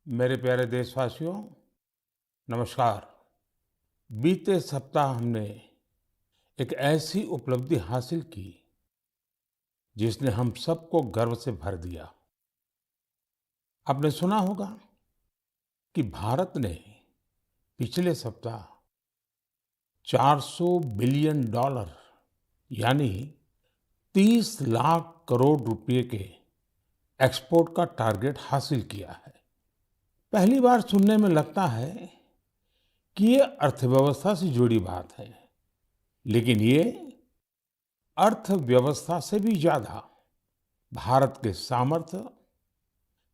मेरे प्यारे देशवासियों, नमस्कार। बीते सप्ताह हमने एक ऐसी उपलब्धि हासिल की जिसने हम सबको गर्व से भर दिया। आपने सुना होगा कि भारत ने पिछले सप्ताह 400 बिलियन डॉलर यानी 30 लाख करोड़ रुपए के एक्सपोर्ट का टारगेट हासिल किया है। पहली बार सुनने में लगता है कि ये अर्थव्यवस्था से जुड़ी बात है, लेकिन ये अर्थव्यवस्था से भी ज्यादा भारत के सामर्थ्य,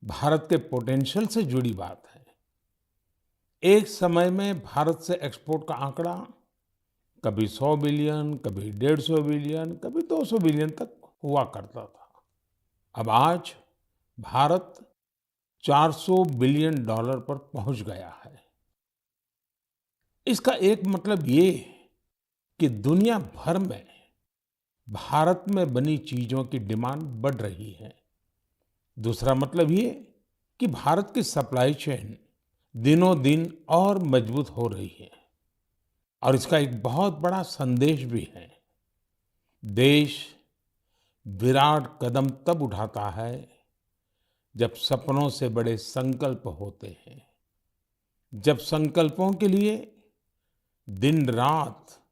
भारत के पोटेंशियल से जुड़ी बात है। एक समय में भारत से एक्सपोर्ट का आंकड़ा कभी 100 बिलियन, कभी 150 बिलियन, कभी 200 बिलियन तक हुआ करता था। अब आज भारत 400 बिलियन डॉलर पर पहुंच गया है। इसका एक मतलब ये कि दुनिया भर में भारत में बनी चीजों की डिमांड बढ़ रही है। दूसरा मतलब ये कि भारत की सप्लाई चेन दिनों दिन और मजबूत हो रही है। और इसका एक बहुत बड़ा संदेश भी है। देश विराट कदम तब उठाता है जब सपनों से बड़े संकल्प होते हैं, जब संकल्पों के लिए दिन रात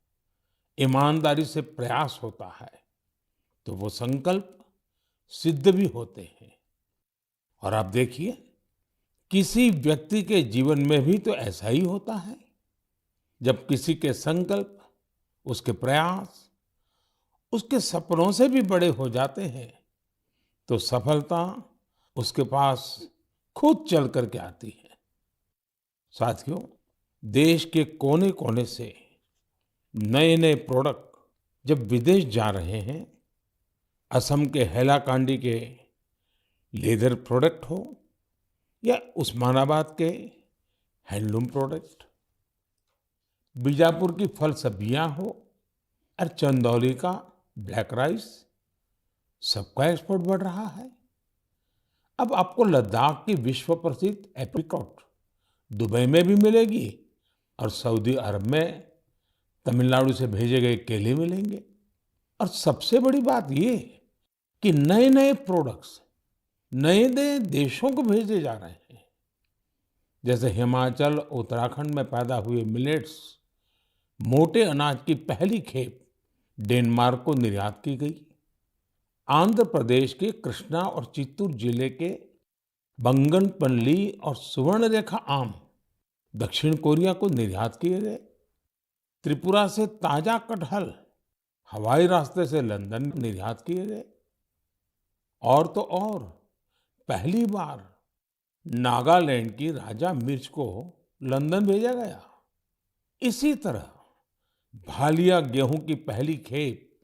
ईमानदारी से प्रयास होता है, तो वो संकल्प सिद्ध भी होते हैं। और आप देखिए, किसी व्यक्ति के जीवन में भी तो ऐसा ही होता है। जब किसी के संकल्प, उसके प्रयास, उसके सपनों से भी बड़े हो जाते हैं, तो सफलता उसके पास खुद चल करके आती है। साथियों, देश के कोने कोने से नए नए प्रोडक्ट जब विदेश जा रहे हैं, असम के हैलाकांडी के लेदर प्रोडक्ट हो या उस्मानाबाद के हैंडलूम प्रोडक्ट, बीजापुर की फल सब्जियां हो और चंदौली का ब्लैक राइस, सबका एक्सपोर्ट बढ़ रहा है। अब आपको लद्दाख की विश्व प्रसिद्ध एप्रिकॉट दुबई में भी मिलेगी और सऊदी अरब में तमिलनाडु से भेजे गए केले मिलेंगे। और सबसे बड़ी बात ये कि नए नए प्रोडक्ट्स नए नए देशों को भेजे जा रहे हैं। जैसे हिमाचल, उत्तराखंड में पैदा हुए मिलेट्स, मोटे अनाज की पहली खेप डेनमार्क को निर्यात की गई। आंध्र प्रदेश के कृष्णा और चित्तूर जिले के बंगनपल्ली और सुवर्णरेखा आम दक्षिण कोरिया को निर्यात किए गए। त्रिपुरा से ताजा कटहल हवाई रास्ते से लंदन निर्यात किए गए। और तो और, पहली बार नागालैंड की राजा मिर्च को लंदन भेजा गया। इसी तरह भालिया गेहूं की पहली खेप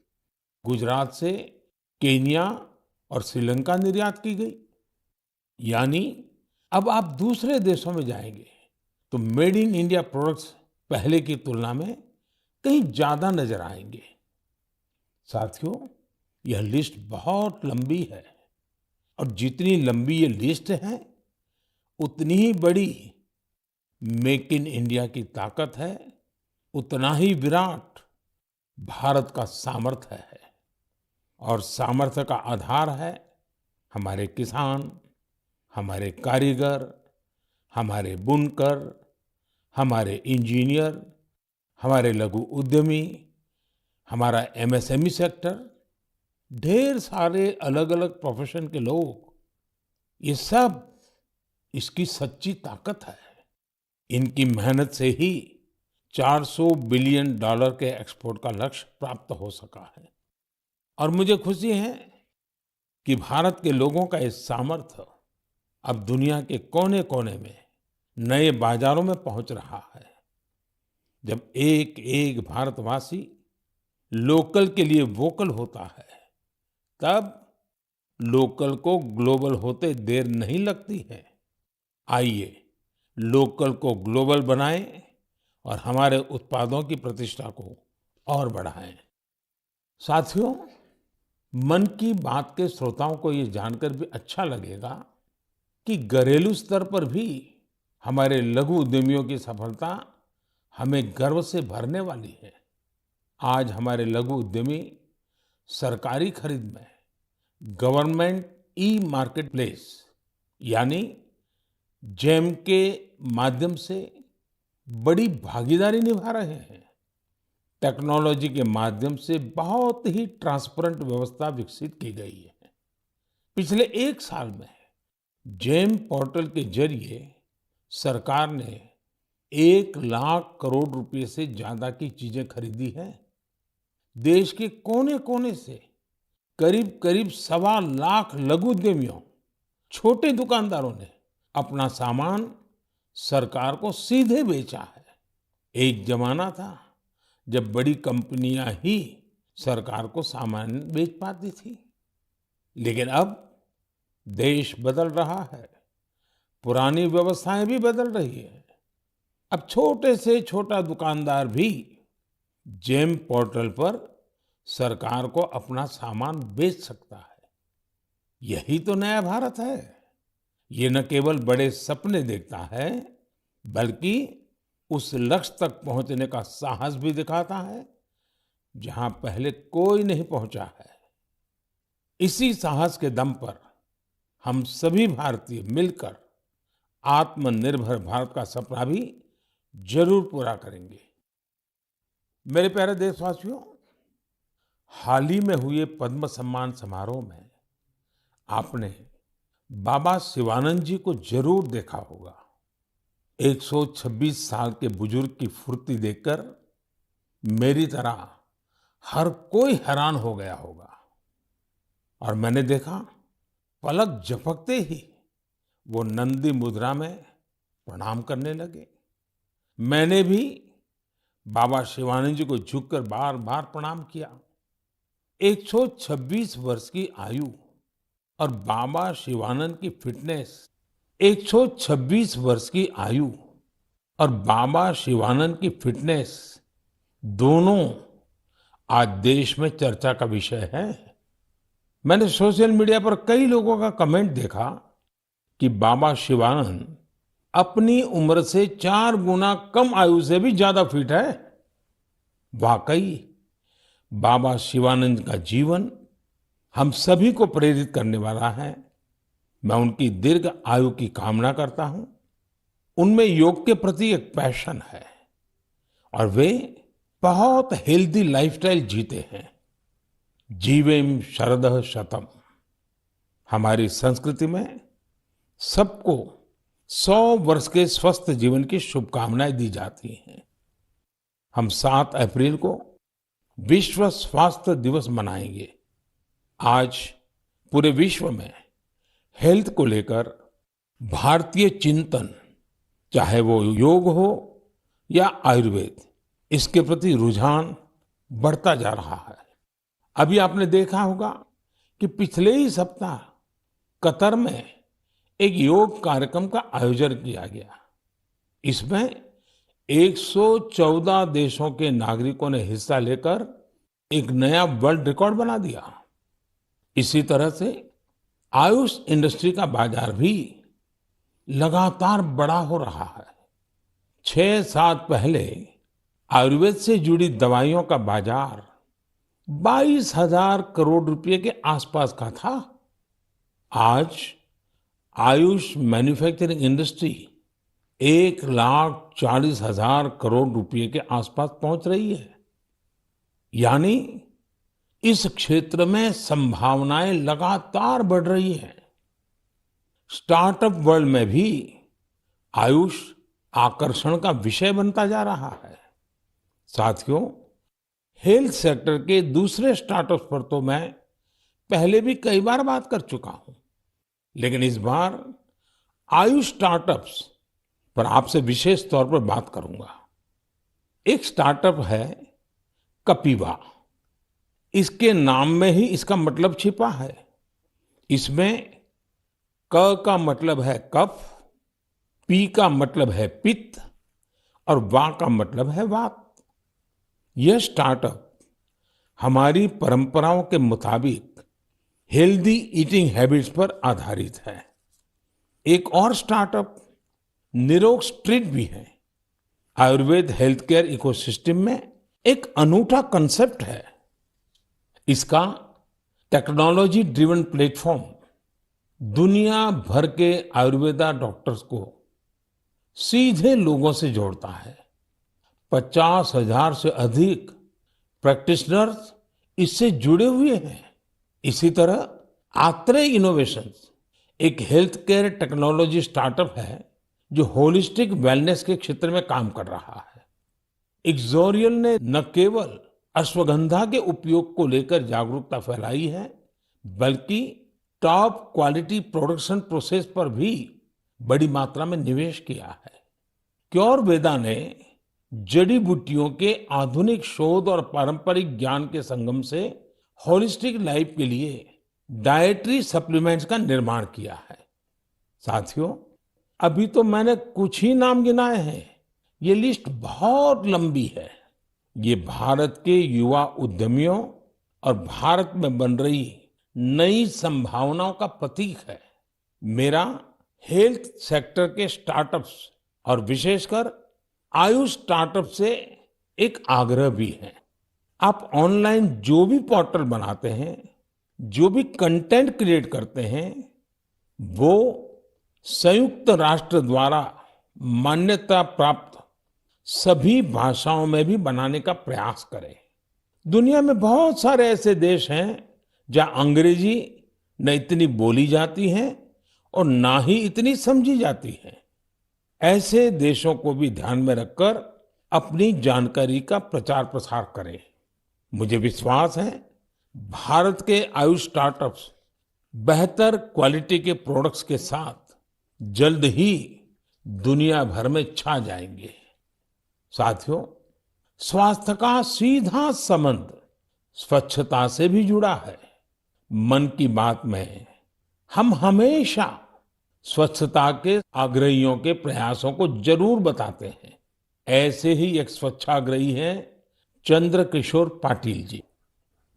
गुजरात से केन्या और श्रीलंका निर्यात की गई। यानी अब आप दूसरे देशों में जाएंगे तो मेड इन इंडिया प्रोडक्ट्स पहले की तुलना में कहीं ज्यादा नजर आएंगे। साथियों, यह लिस्ट बहुत लंबी है और जितनी लंबी ये लिस्ट है, उतनी ही बड़ी मेक इन इंडिया की ताकत है, उतना ही विराट भारत का सामर्थ्य है। और सामर्थ्य का आधार है हमारे किसान, हमारे कारीगर, हमारे बुनकर, हमारे इंजीनियर, हमारे लघु उद्यमी, हमारा एमएसएमई सेक्टर, ढेर सारे अलग अलग प्रोफेशन के लोग, ये सब इसकी सच्ची ताकत है। इनकी मेहनत से ही 400 बिलियन डॉलर के एक्सपोर्ट का लक्ष्य प्राप्त हो सका है। और मुझे खुशी है कि भारत के लोगों का इस सामर्थ्य अब दुनिया के कोने कोने में नए बाजारों में पहुंच रहा है। जब एक एक भारतवासी लोकल के लिए वोकल होता है, तब लोकल को ग्लोबल होते देर नहीं लगती है। आइए लोकल को ग्लोबल बनाएं और हमारे उत्पादों की प्रतिष्ठा को और बढ़ाएं। साथियों, मन की बात के श्रोताओं को ये जानकर भी अच्छा लगेगा कि घरेलू स्तर पर भी हमारे लघु उद्यमियों की सफलता हमें गर्व से भरने वाली है। आज हमारे लघु उद्यमी सरकारी खरीद में गवर्नमेंट ई मार्केट प्लेस यानी जेम के माध्यम से बड़ी भागीदारी निभा रहे हैं। टेक्नोलॉजी के माध्यम से बहुत ही ट्रांसपेरेंट व्यवस्था विकसित की गई है। पिछले 1 साल में जेम पोर्टल के जरिए सरकार ने 1 लाख करोड़ रुपए से ज्यादा की चीजें खरीदी हैं। देश के कोने-कोने से करीब करीब 1.25 लाख लघु उद्यमियों, छोटे दुकानदारों ने अपना सामान सरकार को सीधे बेचा है। एक जमाना था जब बड़ी कंपनियां ही सरकार को सामान बेच पाती थी, लेकिन अब देश बदल रहा है, पुरानी व्यवस्थाएं भी बदल रही है। अब छोटे से छोटा दुकानदार भी जेम पोर्टल पर सरकार को अपना सामान बेच सकता है। यही तो नया भारत है। ये न केवल बड़े सपने देखता है, बल्कि उस लक्ष्य तक पहुंचने का साहस भी दिखाता है जहां पहले कोई नहीं पहुंचा है। इसी साहस के दम पर हम सभी भारतीय मिलकर आत्मनिर्भर भारत का सपना भी जरूर पूरा करेंगे। मेरे प्यारे देशवासियों, हाल ही में हुए पद्म सम्मान समारोह में आपने बाबा शिवानंद जी को जरूर देखा होगा। 126 साल के बुजुर्ग की फुर्ती देखकर मेरी तरह हर कोई हैरान हो गया होगा। और मैंने देखा, पलक झपकते ही वो नंदी मुद्रा में प्रणाम करने लगे। मैंने भी बाबा शिवानंद जी को झुककर बार बार प्रणाम किया। 126 वर्ष की आयु और बाबा शिवानंद की फिटनेस, 126 वर्ष की आयु और बाबा शिवानंद की फिटनेस दोनों आज देश में चर्चा का विषय है। मैंने सोशल मीडिया पर कई लोगों का कमेंट देखा कि बाबा शिवानंद अपनी उम्र से 4 गुना कम आयु से भी ज्यादा फिट है। वाकई बाबा शिवानंद का जीवन हम सभी को प्रेरित करने वाला है। मैं उनकी दीर्घ आयु की कामना करता हूं। उनमें योग के प्रति एक पैशन है और वे बहुत हेल्दी लाइफस्टाइल जीते हैं। जीवेम शरदः शतम। हमारी संस्कृति में सबको 100 वर्ष के स्वस्थ जीवन की शुभकामनाएं दी जाती हैं। हम 7 अप्रैल को विश्व स्वास्थ्य दिवस मनाएंगे। आज पूरे विश्व में हेल्थ को लेकर भारतीय चिंतन, चाहे वो योग हो या आयुर्वेद, इसके प्रति रुझान बढ़ता जा रहा है। अभी आपने देखा होगा कि पिछले ही सप्ताह कतर में एक योग कार्यक्रम का आयोजन किया गया। इसमें 114 देशों के नागरिकों ने हिस्सा लेकर एक नया वर्ल्ड रिकॉर्ड बना दिया। इसी तरह से आयुष इंडस्ट्री का बाजार भी लगातार बड़ा हो रहा है। 6 साल पहले आयुर्वेद से जुड़ी दवाइयों का बाजार 22,000 करोड़ रुपए के आसपास का था। आज आयुष मैन्युफैक्चरिंग इंडस्ट्री 1,40,000 करोड़ रुपए के आसपास पहुंच रही है। यानी इस क्षेत्र में संभावनाएं लगातार बढ़ रही हैं। स्टार्टअप वर्ल्ड में भी आयुष आकर्षण का विषय बनता जा रहा है। साथियों, हेल्थ सेक्टर के दूसरे स्टार्टअप्स पर तो मैं पहले भी कई बार बात कर चुका हूं, लेकिन इस बार आयुष स्टार्टअप्स पर आपसे विशेष तौर पर बात करूंगा। एक स्टार्टअप है कपिवा। इसके नाम में ही इसका मतलब छिपा है। इसमें क का मतलब है कफ, पी का मतलब है पित्त और वा का मतलब है वात। यह स्टार्टअप हमारी परंपराओं के मुताबिक हेल्दी ईटिंग हैबिट्स पर आधारित है। एक और स्टार्टअप निरोग स्ट्रीट भी है। आयुर्वेद हेल्थ केयर इकोसिस्टम में एक अनूठा कंसेप्ट है। इसका टेक्नोलॉजी ड्रिवन प्लेटफॉर्म दुनिया भर के आयुर्वेदा डॉक्टर्स को सीधे लोगों से जोड़ता है। 50,000 से अधिक प्रैक्टिशनर्स इससे जुड़े हुए हैं। इसी तरह आत्रे इनोवेशंस एक हेल्थ केयर टेक्नोलॉजी स्टार्टअप है जो होलिस्टिक वेलनेस के क्षेत्र में काम कर रहा है। इक्सोरियल ने न केवल अश्वगंधा के उपयोग को लेकर जागरूकता फैलाई है, बल्कि टॉप क्वालिटी प्रोडक्शन प्रोसेस पर भी बड़ी मात्रा में निवेश किया है। क्योरवेदा ने जड़ी बूटियों के आधुनिक शोध और पारंपरिक ज्ञान के संगम से होलिस्टिक लाइफ के लिए डाइटरी सप्लीमेंट्स का निर्माण किया है। साथियों, अभी तो मैंने कुछ ही नाम गिनाए हैं। ये लिस्ट बहुत लंबी है। ये भारत के युवा उद्यमियों और भारत में बन रही नई संभावनाओं का प्रतीक है। मेरा हेल्थ सेक्टर के स्टार्टअप्स और विशेषकर आयुष स्टार्टअप से एक आग्रह भी है। आप ऑनलाइन जो भी पोर्टल बनाते हैं, जो भी कंटेंट क्रिएट करते हैं, वो संयुक्त राष्ट्र द्वारा मान्यता प्राप्त सभी भाषाओं में भी बनाने का प्रयास करें। दुनिया में बहुत सारे ऐसे देश हैं जहां अंग्रेजी न इतनी बोली जाती है और ना ही इतनी समझी जाती है। ऐसे देशों को भी ध्यान में रखकर अपनी जानकारी का प्रचार प्रसार करें। मुझे विश्वास है भारत के आयुष स्टार्टअप्स बेहतर क्वालिटी के प्रोडक्ट्स के साथ जल्द ही दुनिया भर में छा जाएंगे। साथियों, स्वास्थ्य का सीधा संबंध स्वच्छता से भी जुड़ा है। मन की बात में हम हमेशा स्वच्छता के आग्रहियों के प्रयासों को जरूर बताते हैं। ऐसे ही एक स्वच्छाग्रही हैं चंद्रकिशोर पाटिल जी।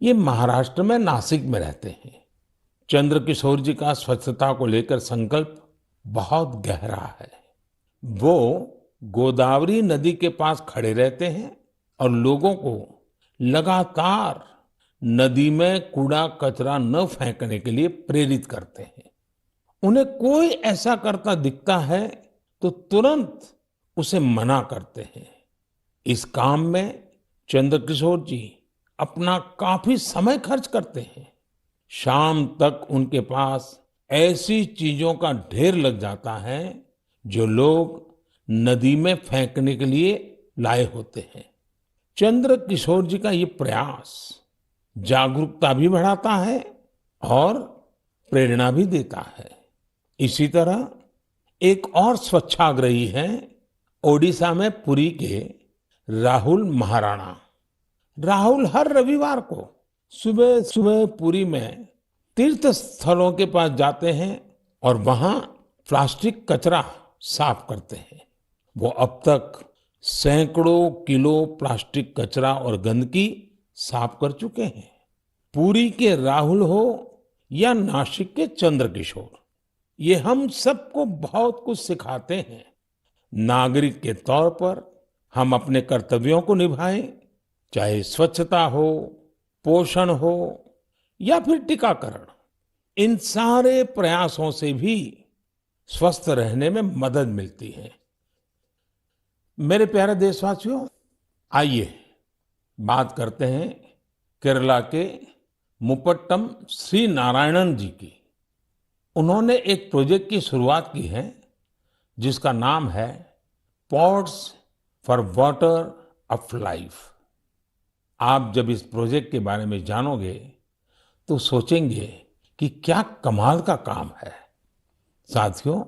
ये महाराष्ट्र में नासिक में रहते हैं। चंद्रकिशोर जी का स्वच्छता को लेकर संकल्प बहुत गहरा है। वो गोदावरी नदी के पास खड़े रहते हैं और लोगों को लगातार नदी में कूड़ा कचरा न फेंकने के लिए प्रेरित करते हैं। उन्हें कोई ऐसा करता दिखता है तो तुरंत उसे मना करते हैं। इस काम में चंद्रकिशोर जी अपना काफी समय खर्च करते हैं। शाम तक उनके पास ऐसी चीजों का ढेर लग जाता है जो लोग नदी में फेंकने के लिए लाए होते हैं। चंद्रकिशोर जी का ये प्रयास जागरूकता भी बढ़ाता है और प्रेरणा भी देता है। इसी तरह एक और स्वच्छाग्रही हैं ओडिशा में पुरी के राहुल महाराणा। राहुल हर रविवार को सुबह सुबह पुरी में तीर्थ स्थलों के पास जाते हैं और वहां प्लास्टिक कचरा साफ करते हैं। वो अब तक सैकड़ों किलो प्लास्टिक कचरा और गंदगी साफ कर चुके हैं। पुरी के राहुल हो या नासिक के चंद्रकिशोर, ये हम सबको बहुत कुछ सिखाते हैं। नागरिक के तौर पर हम अपने कर्तव्यों को निभाएं, चाहे स्वच्छता हो, पोषण हो या फिर टीकाकरण। इन सारे प्रयासों से भी स्वस्थ रहने में मदद मिलती है। मेरे प्यारे देशवासियों, आइए बात करते हैं केरला के मुपट्टम श्री नारायणन जी की। उन्होंने एक प्रोजेक्ट की शुरुआत की है जिसका नाम है pots for water of life. आप जब इस प्रोजेक्ट के बारे में जानोगे तो सोचेंगे कि क्या कमाल का काम है। साथियों,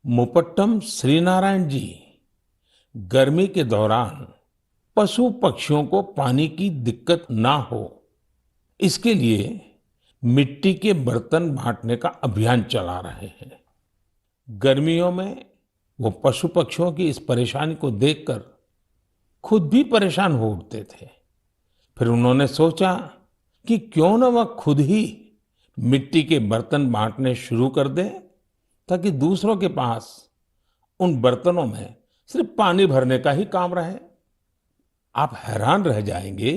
मुपट्टम श्रीनारायण जी गर्मी के दौरान पशु पक्षियों को पानी की दिक्कत ना हो, इसके लिए मिट्टी के बर्तन बांटने का अभियान चला रहे हैं। गर्मियों में वो पशु पक्षियों की इस परेशानी को देखकर खुद भी परेशान हो उठते थे। फिर उन्होंने सोचा कि क्यों न वह खुद ही मिट्टी के बर्तन बांटने शुरू कर दें ताकि दूसरों के पास उन बर्तनों में सिर्फ पानी भरने का ही काम रहे। आप हैरान रह जाएंगे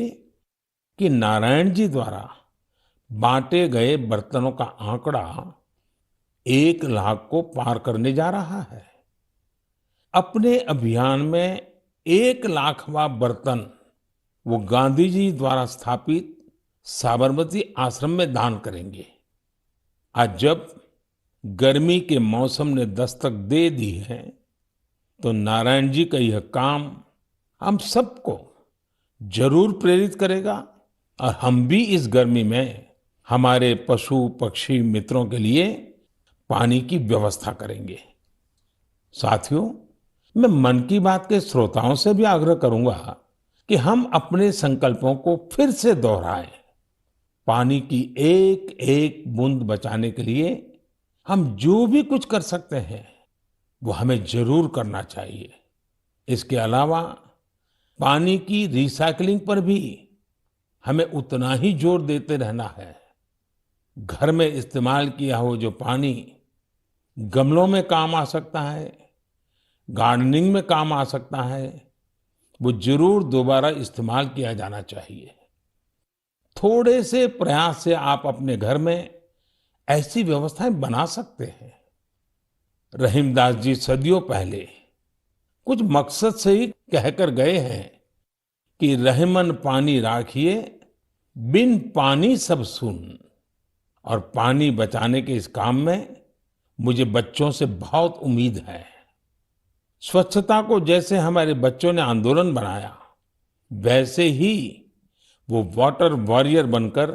कि नारायण जी द्वारा बांटे गए बर्तनों का आंकड़ा 1 लाख को पार करने जा रहा है। अपने अभियान में 1 लाखवां बर्तन वो गांधी जी द्वारा स्थापित साबरमती आश्रम में दान करेंगे। आज जब गर्मी के मौसम ने दस्तक दे दी है, तो नारायण जी का यह काम हम सबको जरूर प्रेरित करेगा और हम भी इस गर्मी में हमारे पशु पक्षी मित्रों के लिए पानी की व्यवस्था करेंगे। साथियों, मैं मन की बात के श्रोताओं से भी आग्रह करूंगा कि हम अपने संकल्पों को फिर से दोहराएं। पानी की एक एक बूंद बचाने के लिए हम जो भी कुछ कर सकते हैं वो हमें जरूर करना चाहिए। इसके अलावा पानी की रिसाइकलिंग पर भी हमें उतना ही जोर देते रहना है। घर में इस्तेमाल किया हो जो पानी गमलों में काम आ सकता है, गार्डनिंग में काम आ सकता है, वो जरूर दोबारा इस्तेमाल किया जाना चाहिए। थोड़े से प्रयास से आप अपने घर में ऐसी व्यवस्थाएं बना सकते हैं। रहीमदास जी सदियों पहले कुछ मकसद से ही कहकर गए हैं कि रहमन पानी राखिए, बिन पानी सब सुन। और पानी बचाने के इस काम में मुझे बच्चों से बहुत उम्मीद है। स्वच्छता को जैसे हमारे बच्चों ने आंदोलन बनाया, वैसे ही वो वाटर वॉरियर बनकर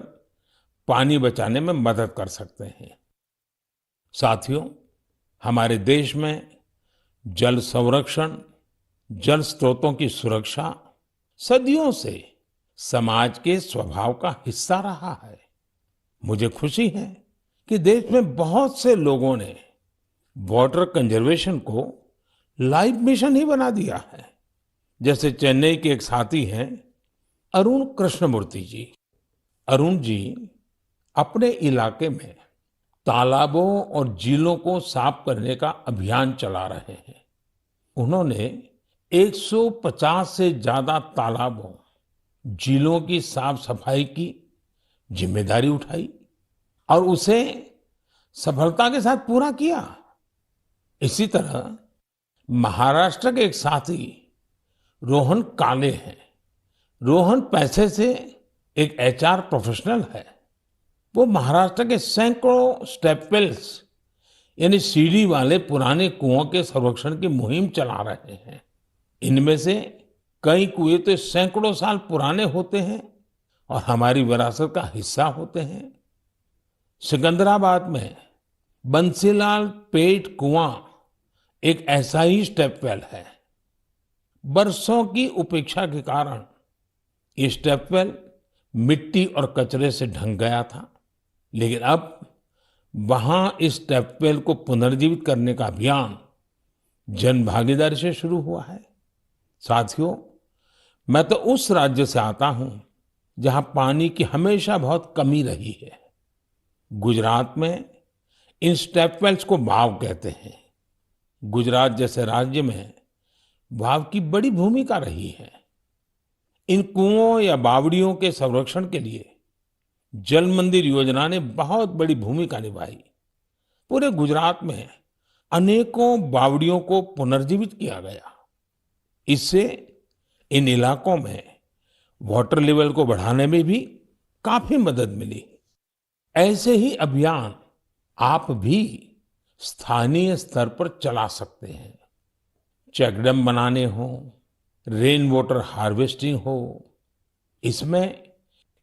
पानी बचाने में मदद कर सकते हैं। साथियों, हमारे देश में जल संरक्षण, जल स्रोतों की सुरक्षा सदियों से समाज के स्वभाव का हिस्सा रहा है। मुझे खुशी है कि देश में बहुत से लोगों ने वाटर कंजर्वेशन को लाइफ मिशन ही बना दिया है। जैसे चेन्नई के एक साथी हैं अरुण कृष्णमूर्ति जी। अरुण जी अपने इलाके में तालाबों और झीलों को साफ करने का अभियान चला रहे हैं। उन्होंने 150 से ज्यादा तालाबों, झीलों की साफ सफाई की जिम्मेदारी उठाई और उसे सफलता के साथ पूरा किया। इसी तरह महाराष्ट्र के एक साथी रोहन काले हैं। रोहन पैसे से एक एचआर प्रोफेशनल है। वो महाराष्ट्र के सैकड़ों स्टेप वेल्स यानी सीढ़ी वाले पुराने कुओं के संरक्षण की मुहिम चला रहे हैं। इनमें से कई कुएं तो सैकड़ों साल पुराने होते हैं और हमारी विरासत का हिस्सा होते हैं। सिकंदराबाद में बंसीलाल पेट कुआं एक ऐसा ही स्टेप वेल है। बरसों की उपेक्षा के कारण ये स्टेप वेल मिट्टी और कचरे से ढंक गया था, लेकिन अब वहां इस स्टेप वेल को पुनर्जीवित करने का अभियान जन भागीदारी से शुरू हुआ है। साथियों, मैं तो उस राज्य से आता हूं जहां पानी की हमेशा बहुत कमी रही है। गुजरात में इन स्टेप वेल्स को वाव कहते हैं। गुजरात जैसे राज्य में वाव की बड़ी भूमिका रही है। इन कुओं या बावड़ियों के संरक्षण के लिए जल मंदिर योजना ने बहुत बड़ी भूमिका निभाई। पूरे गुजरात में अनेकों बावड़ियों को पुनर्जीवित किया गया। इससे इन इलाकों में वाटर लेवल को बढ़ाने में भी काफी मदद मिली। ऐसे ही अभियान आप भी स्थानीय स्तर पर चला सकते हैं। चेकडैम बनाने हो, रेन वाटर हार्वेस्टिंग हो, इसमें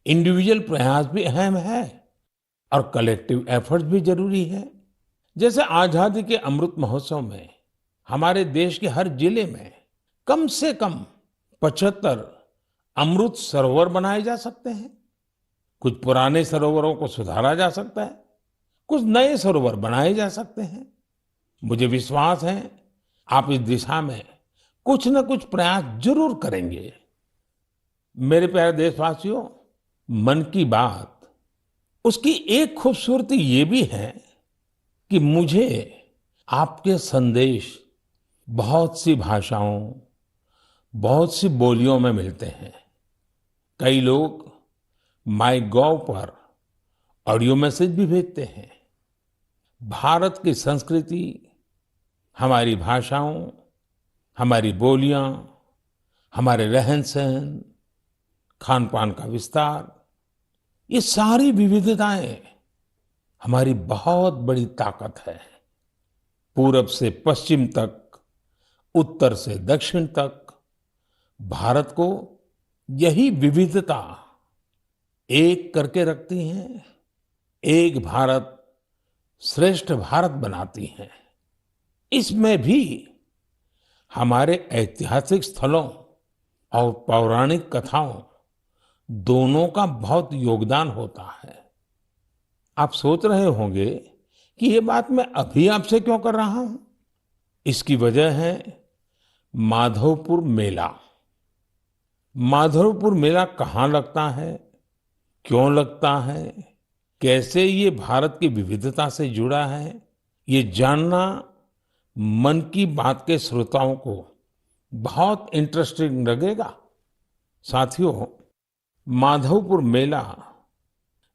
इंडिविजुअल प्रयास भी अहम है और कलेक्टिव एफर्ट्स भी जरूरी है। जैसे आजादी के अमृत महोत्सव में हमारे देश के हर जिले में कम से कम 75 अमृत सरोवर बनाए जा सकते हैं। कुछ पुराने सरोवरों को सुधारा जा सकता है, कुछ नए सरोवर बनाए जा सकते हैं। मुझे विश्वास है आप इस दिशा में कुछ न कुछ प्रयास जरूर करेंगे। मेरे प्यारे देशवासियों, मन की बात उसकी एक खूबसूरती ये भी है कि मुझे आपके संदेश बहुत सी भाषाओं, बहुत सी बोलियों में मिलते हैं। कई लोग माईगोव पर ऑडियो मैसेज भी भेजते हैं। भारत की संस्कृति, हमारी भाषाओं, हमारी बोलियां, हमारे रहन-सहन, खान-पान का विस्तार, ये सारी विविधताएं हमारी बहुत बड़ी ताकत है। पूरब से पश्चिम तक, उत्तर से दक्षिण तक, भारत को यही विविधता एक करके रखती हैं, एक भारत श्रेष्ठ भारत बनाती हैं। इसमें भी हमारे ऐतिहासिक स्थलों और पौराणिक कथाओं दोनों का बहुत योगदान होता है। आप सोच रहे होंगे कि ये बात मैं अभी आपसे क्यों कर रहा हूं? इसकी वजह है माधवपुर मेला। माधवपुर मेला कहाँ लगता है, क्यों लगता है, कैसे ये भारत की विविधता से जुड़ा है, ये जानना मन की बात के श्रोताओं को बहुत इंटरेस्टिंग लगेगा। साथियों, माधवपुर मेला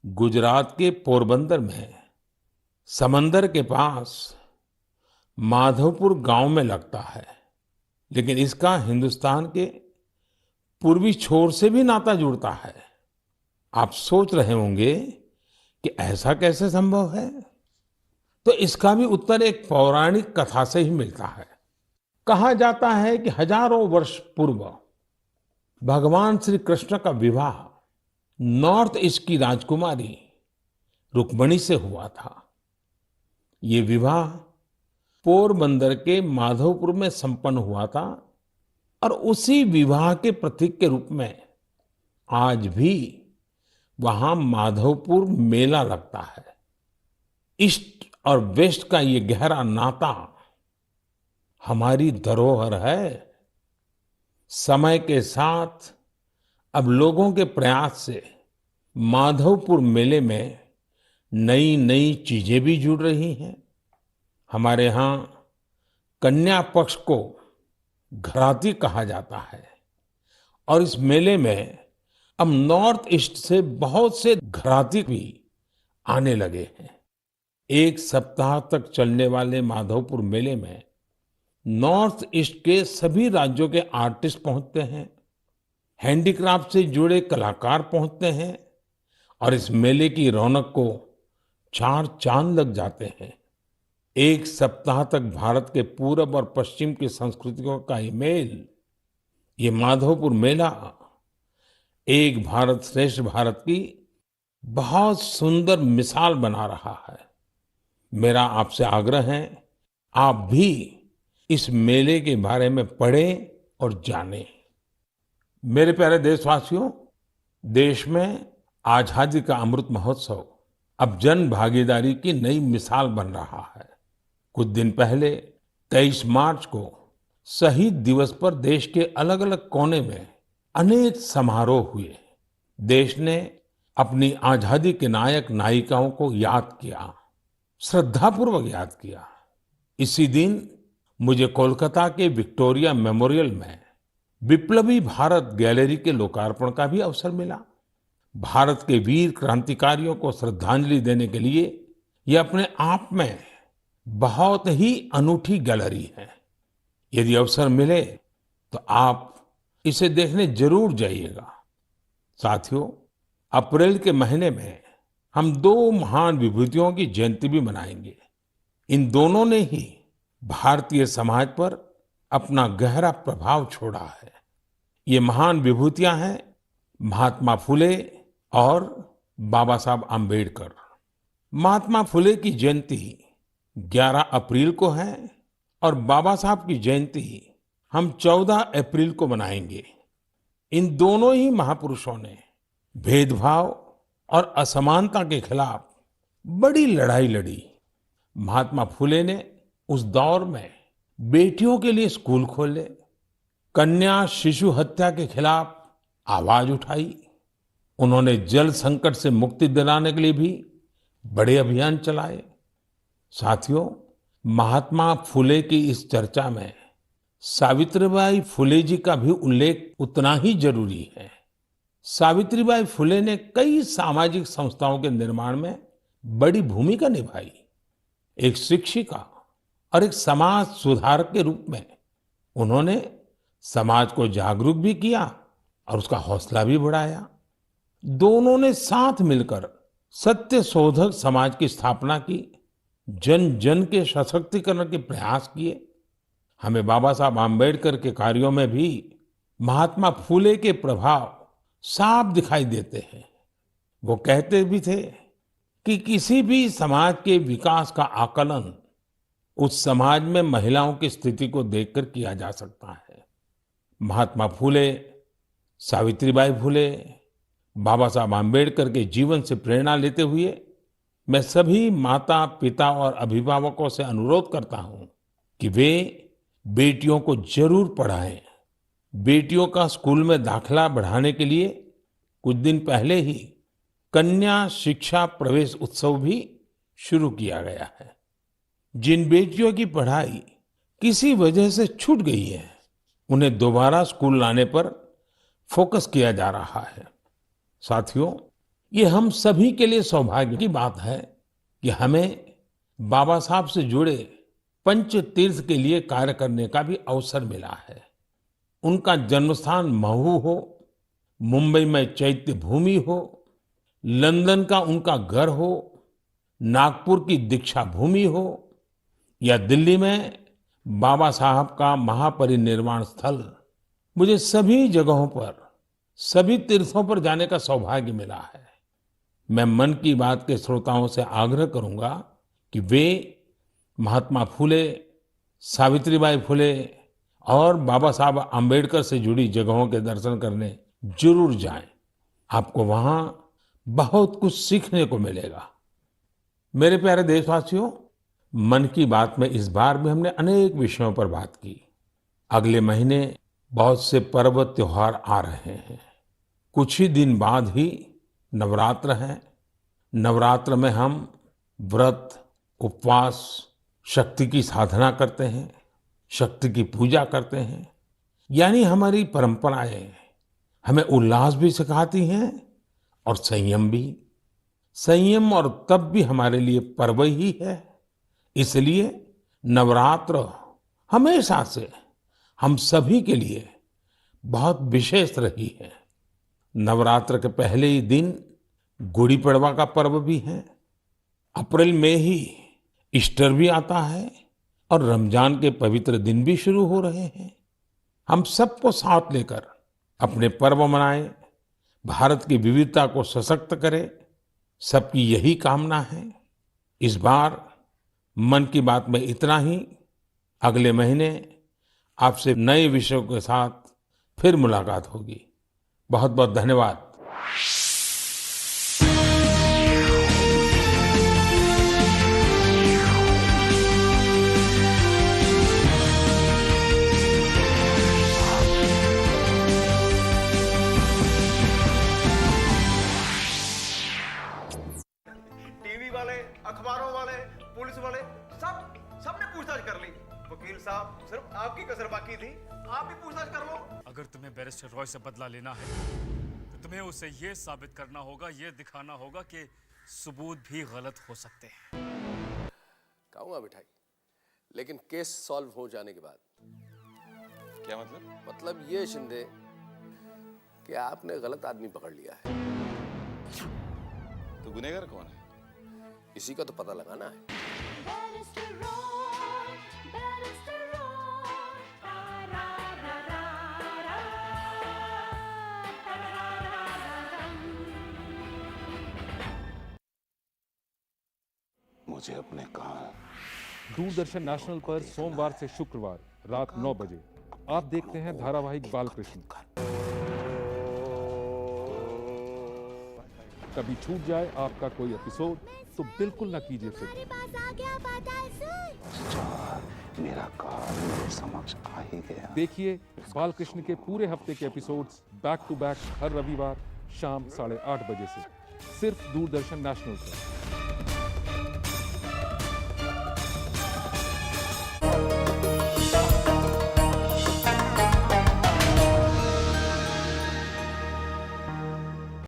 गुजरात के पोरबंदर में समंदर के पास माधवपुर गांव में लगता है। लेकिन इसका हिंदुस्तान के पूर्वी छोर से भी नाता जुड़ता है। आप सोच रहे होंगे कि ऐसा कैसे संभव है? तो इसका भी उत्तर एक पौराणिक कथा से ही मिलता है। कहा जाता है कि हजारों वर्ष पूर्व भगवान श्री कृष्ण का विवाह नॉर्थ ईस्ट की राजकुमारी रुक्मिणी से हुआ था। ये विवाह पोरबंदर के माधवपुर में संपन्न हुआ था और उसी विवाह के प्रतीक के रूप में आज भी वहां माधवपुर मेला लगता है। ईस्ट और वेस्ट का ये गहरा नाता हमारी धरोहर है। समय के साथ अब लोगों के प्रयास से माधवपुर मेले में नई नई चीजें भी जुड़ रही हैं। हमारे यहाँ कन्या पक्ष को घराती कहा जाता है और इस मेले में अब नॉर्थ ईस्ट से बहुत से घराती भी आने लगे हैं। एक सप्ताह तक चलने वाले माधवपुर मेले में नॉर्थ ईस्ट के सभी राज्यों के आर्टिस्ट पहुंचते हैं, हैंडीक्राफ्ट से जुड़े कलाकार पहुंचते हैं और इस मेले की रौनक को चार चांद लग जाते हैं। एक सप्ताह तक भारत के पूरब और पश्चिम की संस्कृतियों का ये मेल, ये माधवपुर मेला एक भारत श्रेष्ठ भारत की बहुत सुंदर मिसाल बना रहा है। मेरा आपसे आग्रह है, आप भी इस मेले के बारे में पढ़ें और जानें। मेरे प्यारे देशवासियों, देश में आजादी का अमृत महोत्सव अब जन भागीदारी की नई मिसाल बन रहा है। कुछ दिन पहले 23 मार्च को शहीद दिवस पर देश के अलग अलग कोने में अनेक समारोह हुए। देश ने अपनी आजादी के नायक नायिकाओं को याद किया, श्रद्धापूर्वक याद किया। इसी दिन मुझे कोलकाता के विक्टोरिया मेमोरियल में विप्लवी भारत गैलरी के लोकार्पण का भी अवसर मिला। भारत के वीर क्रांतिकारियों को श्रद्धांजलि देने के लिए यह अपने आप में बहुत ही अनूठी गैलरी है। यदि अवसर मिले तो आप इसे देखने जरूर जाइएगा। साथियों, अप्रैल के महीने में हम दो महान विभूतियों की जयंती भी मनाएंगे। इन दोनों ने ही भारतीय समाज पर अपना गहरा प्रभाव छोड़ा है। ये महान विभूतियां हैं महात्मा फुले और बाबा साहब आम्बेडकर। महात्मा फुले की जयंती 11 अप्रैल को है और बाबा साहब की जयंती हम 14 अप्रैल को मनाएंगे। इन दोनों ही महापुरुषों ने भेदभाव और असमानता के खिलाफ बड़ी लड़ाई लड़ी। महात्मा फुले ने उस दौर में बेटियों के लिए स्कूल खोले, कन्या शिशु हत्या के खिलाफ आवाज उठाई। उन्होंने जल संकट से मुक्ति दिलाने के लिए भी बड़े अभियान चलाए। साथियों, महात्मा फुले की इस चर्चा में सावित्रीबाई फुले जी का भी उल्लेख उतना ही जरूरी है। सावित्रीबाई फुले ने कई सामाजिक संस्थाओं के निर्माण में बड़ी भूमिका निभाई। एक शिक्षिका और एक समाज सुधारक के रूप में उन्होंने समाज को जागरूक भी किया और उसका हौसला भी बढ़ाया। दोनों ने साथ मिलकर सत्य शोधक समाज की स्थापना की, जन जन के सशक्तिकरण के प्रयास किए। हमें बाबा साहब आम्बेडकर के कार्यों में भी महात्मा फुले के प्रभाव साफ दिखाई देते हैं। वो कहते भी थे कि किसी भी समाज के विकास का आकलन उस समाज में महिलाओं की स्थिति को देखकर किया जा सकता है। महात्मा फुले, सावित्रीबाई फुले, बाबा साहब आम्बेडकर के जीवन से प्रेरणा लेते हुए मैं सभी माता, पिता और अभिभावकों से अनुरोध करता हूं कि वे बेटियों को जरूर पढ़ाएं। बेटियों का स्कूल में दाखिला बढ़ाने के लिए कुछ दिन पहले ही कन्या शिक्षा प्रवेश उत्सव भी शुरू किया गया है। जिन बेटियों की पढ़ाई किसी वजह से छूट गई है, उन्हें दोबारा स्कूल लाने पर फोकस किया जा रहा है। साथियों, ये हम सभी के लिए सौभाग्य की बात है कि हमें बाबा साहब से जुड़े पंच तीर्थ के लिए कार्य करने का भी अवसर मिला है। उनका जन्मस्थान महू हो, मुंबई में चैत्य भूमि हो, लंदन का उनका घर हो, नागपुर की दीक्षा भूमि हो या दिल्ली में बाबा साहब का महापरिनिर्वाण स्थल, मुझे सभी जगहों पर, सभी तीर्थों पर जाने का सौभाग्य मिला है। मैं मन की बात के श्रोताओं से आग्रह करूंगा कि वे महात्मा फुले, सावित्रीबाई फुले और बाबा साहब आम्बेडकर से जुड़ी जगहों के दर्शन करने जरूर जाएं। आपको वहां बहुत कुछ सीखने को मिलेगा। मेरे प्यारे देशवासियों, मन की बात में इस बार भी हमने अनेक विषयों पर बात की। अगले महीने बहुत से पर्व त्योहार आ रहे हैं। कुछ ही दिन बाद ही नवरात्र है। नवरात्र में हम व्रत, उपवास, शक्ति की साधना करते हैं, शक्ति की पूजा करते हैं। यानी हमारी परंपराएं हमें उल्लास भी सिखाती हैं और संयम भी। संयम और तप भी हमारे लिए पर्व ही है। इसलिए नवरात्र हमेशा से हम सभी के लिए बहुत विशेष रही है। नवरात्र के पहले ही दिन गुड़ी पड़वा का पर्व भी है। अप्रैल में ही ईस्टर भी आता है और रमजान के पवित्र दिन भी शुरू हो रहे हैं। हम सबको साथ लेकर अपने पर्व मनाएं, भारत की विविधता को सशक्त करें, सबकी यही कामना है। इस बार मन की बात में इतना ही। अगले महीने आपसे नए विषयों के साथ फिर मुलाकात होगी। बहुत बहुत धन्यवाद। टीवी वाले, अखबारों वाले, पुलिस वाले, सबने पूछताछ कर ली। वकील साहब, सिर्फ आपकी कसर बाकी थी। आप भी पूछताछ कर लो। अगर तुम्हें बैरिस्टर रॉय से बदला लेना है तो तुम्हें उसे ये साबित करना होगा, ये दिखाना होगा कि सबूत भी गलत हो सकते हैं। कहूँगा मिठाई, लेकिन केस सॉल्व हो जाने के बाद। क्या मतलब? मतलब ये शिंदे कि आपने गलत आदमी पकड़ लिया है। तो गुनहगार कौन है? इसी का तो पता लगाना है। मुझे अपने काम। दूरदर्शन नेशनल पर सोमवार से शुक्रवार रात 9 बजे आप देखते हैं धारावाहिक बालकृष्ण। कभी छूट जाए आपका कोई एपिसोड तो बिल्कुल न कीजिए फिक्र। मेरा काम मेरे समक्ष आ ही गया। देखिए बालकृष्ण के पूरे हफ्ते के एपिसोड्स बैक टू बैक हर रविवार शाम 8:30 बजे से सिर्फ दूरदर्शन नेशनल पर।